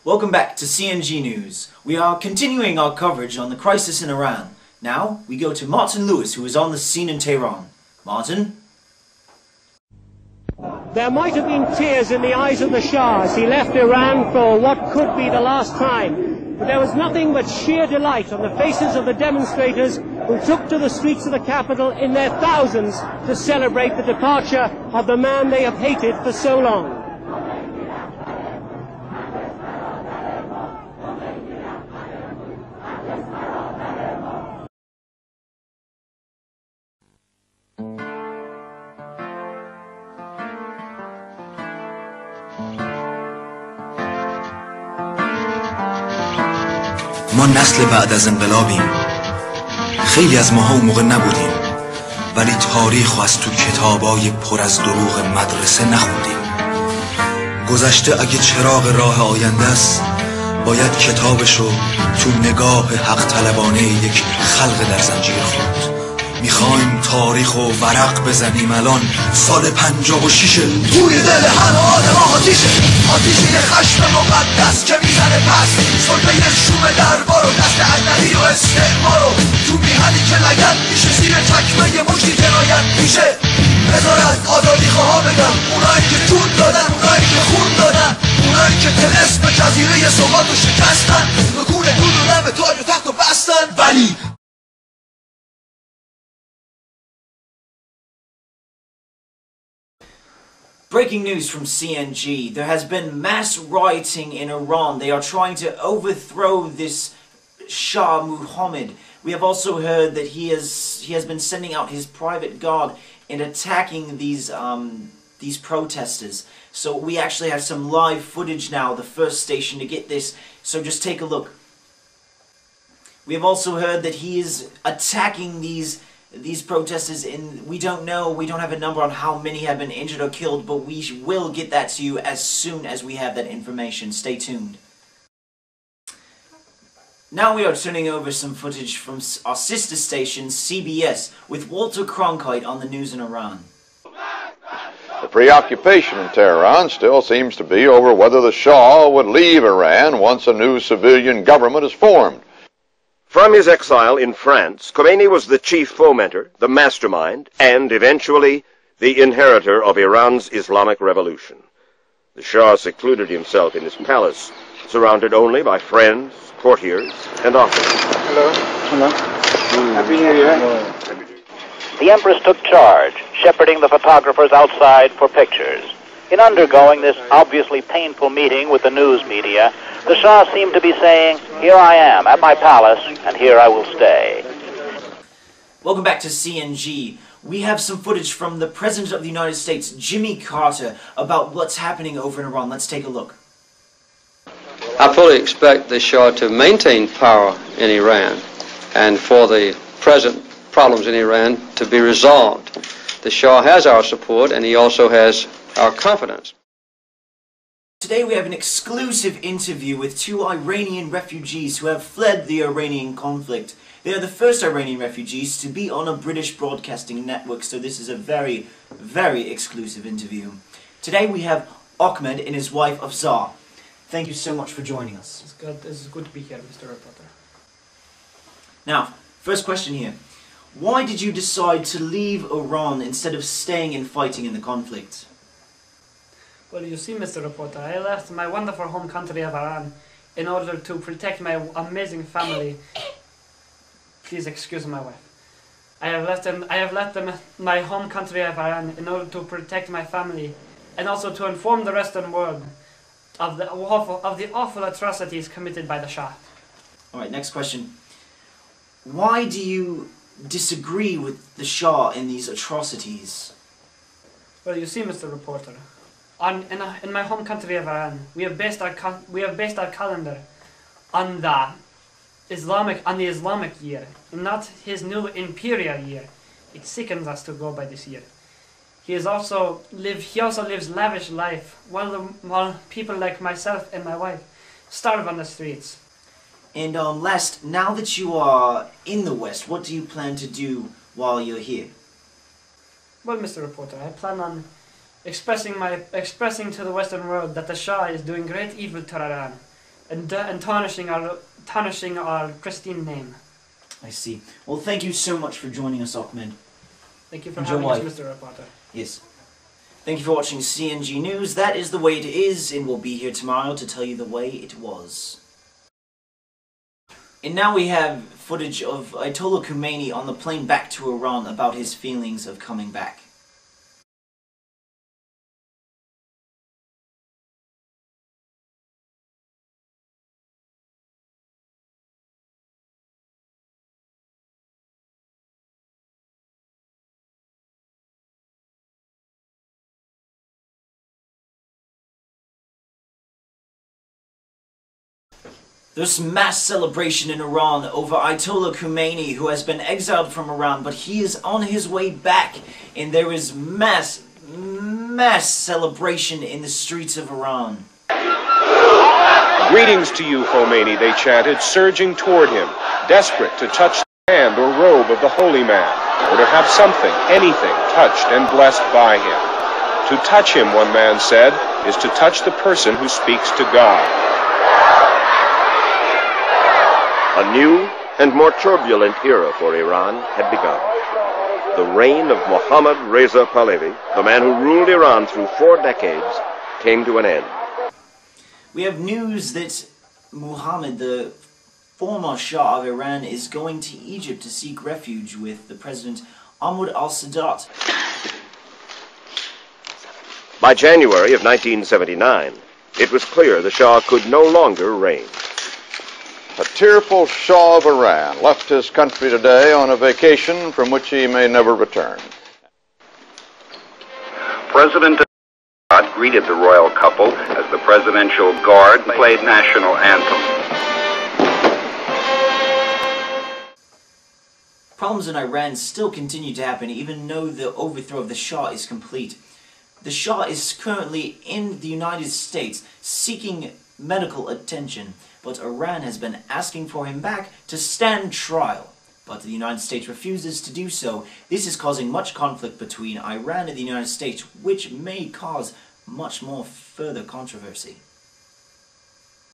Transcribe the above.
Welcome back to CNG News. We are continuing our coverage on the crisis in Iran. Now, we go to Martin Lewis, who is on the scene in Tehran. Martin? There might have been tears in the eyes of the Shah as he left Iran for what could be the last time. But there was nothing but sheer delight on the faces of the demonstrators who took to the streets of the capital in their thousands to celebrate the departure of the man they have hated for so long. ما نسل بعد از انقلابیم. خیلی از ماها اون موقع نبودیم، ولی تاریخ از تو کتابای پر از دروغ مدرسه نخوندیم. گذشته اگه چراغ راه آینده است، باید کتابشو تو نگاه حق طلبانه یک خلق در زنجیر خوند. میخوایم تاریخ و ورق بزنیم الان سال 56 توی دل همه آدم آتیشه، آتیشه خشم مقدس که میزنه پس سلطه شوم دربار و دست اجنبی و استعمارو تو میهنی که لگد میشه زیر تکمه مجدی جنایت میشه. بذار از آزادی خواه بگم اونایی که جون دادن، اونایی که خون دادن، اونایی که طلسم جزیره سقاط رو شکستن، رکون دود و دم تاج و تخت رو بستن. ولی Breaking news from CNG. There has been mass rioting in Iran. They are trying to overthrow this Shah Muhammad. We have also heard that he has been sending out his private guard and attacking these protesters. So we actually have some live footage now, the first station to get this. So just take a look. We have also heard that he is attacking these protesters, and we don't have a number on how many have been injured or killed, but we will get that to you as soon as we have that information. Stay tuned. Now we are turning over some footage from our sister station, CBS, with Walter Cronkite on the news in Iran. The preoccupation in Tehran still seems to be over whether the Shah would leave Iran once a new civilian government is formed. From his exile in France, Khomeini was the chief fomenter, the mastermind, and eventually the inheritor of Iran's Islamic Revolution. The Shah secluded himself in his palace, surrounded only by friends, courtiers, and officers. Hello. Hello. Happy New Year. The Empress took charge, shepherding the photographers outside for pictures. In undergoing this obviously painful meeting with the news media, the Shah seemed to be saying, "Here I am, at my palace, and here I will stay." Welcome back to CNG. We have some footage from the President of the United States, Jimmy Carter, about what's happening over in Iran. Let's take a look. I fully expect the Shah to maintain power in Iran and for the present problems in Iran to be resolved. The Shah has our support, and he also has our confidence. Today we have an exclusive interview with two Iranian refugees who have fled the Iranian conflict. They are the first Iranian refugees to be on a British broadcasting network, so this is a very, very exclusive interview. Today we have Ahmed and his wife Afzal. Thank you so much for joining us. It's good to be here, Mr. Reporter. Now, first question here. Why did you decide to leave Iran instead of staying and fighting in the conflict? Well, you see, Mr. Reporter, I left my wonderful home country of Iran in order to protect my amazing family. Please excuse my wife. I have left my home country of Iran in order to protect my family and also to inform the Western world of the awful atrocities committed by the Shah. Alright, next question. Why do you disagree with the Shah in these atrocities? Well, you see, Mr. Reporter, in my home country of Iran, we have based our calendar on the Islamic year, and not his new imperial year. It sickens us to go by this year. He also lives lavish life, while people like myself and my wife starve on the streets. And last, now that you are in the West, what do you plan to do while you're here? Well, Mr. Reporter, I plan on expressing to the Western world that the Shah is doing great evil to Iran, and tarnishing our pristine name. I see. Well, thank you so much for joining us, Ahmed. Thank you for having us, Mr. Reporter. Yes. Thank you for watching CNG News. That is the way it is, and we'll be here tomorrow to tell you the way it was. And now we have footage of Ayatollah Khomeini on the plane back to Iran about his feelings of coming back. There's mass celebration in Iran over Ayatollah Khomeini, who has been exiled from Iran, but he is on his way back, and there is mass celebration in the streets of Iran. Greetings to you, Khomeini, they chanted, surging toward him, desperate to touch the hand or robe of the holy man, or to have something, anything, touched and blessed by him. To touch him, one man said, is to touch the person who speaks to God. A new and more turbulent era for Iran had begun. The reign of Mohammad Reza Pahlavi, the man who ruled Iran through 4 decades, came to an end. We have news that Muhammad, the former Shah of Iran, is going to Egypt to seek refuge with the President Ahmad al-Sadat. By January of 1979, it was clear the Shah could no longer reign. A tearful Shah of Iran left his country today on a vacation from which he may never return. President greeted the royal couple as the Presidential Guard played national anthem. Problems in Iran still continue to happen even though the overthrow of the Shah is complete. The Shah is currently in the United States seeking medical attention, but Iran has been asking for him back to stand trial. But the United States refuses to do so. This is causing much conflict between Iran and the United States, which may cause much more further controversy.